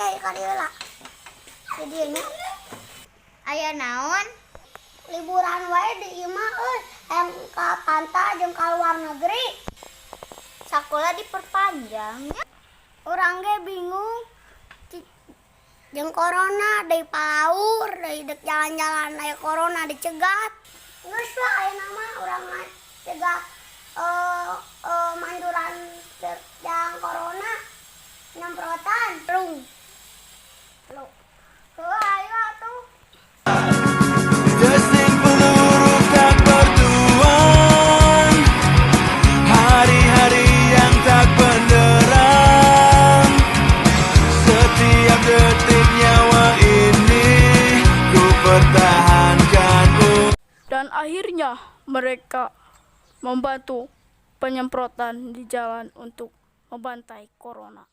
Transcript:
kayak kadila. Jadinya Aya naon? liburan wae di imah yang ke pantai jeung ka luar negeri. Sakola diperpanjang. Urang ge bingung. Jeung corona deui palaur, deui dek jalan-jalan aya corona dicegat. Geus lah ayeuna mah urang mah cegah manduran jang corona nyemprotan rung. Lu. Ayo atuh. Desing peluru tak bertuan, hari-hari yang tak benderang. Setiap detik nyawa ini ku pertahankan. Dan akhirnya mereka membantu penyemprotan di jalan untuk membantai corona.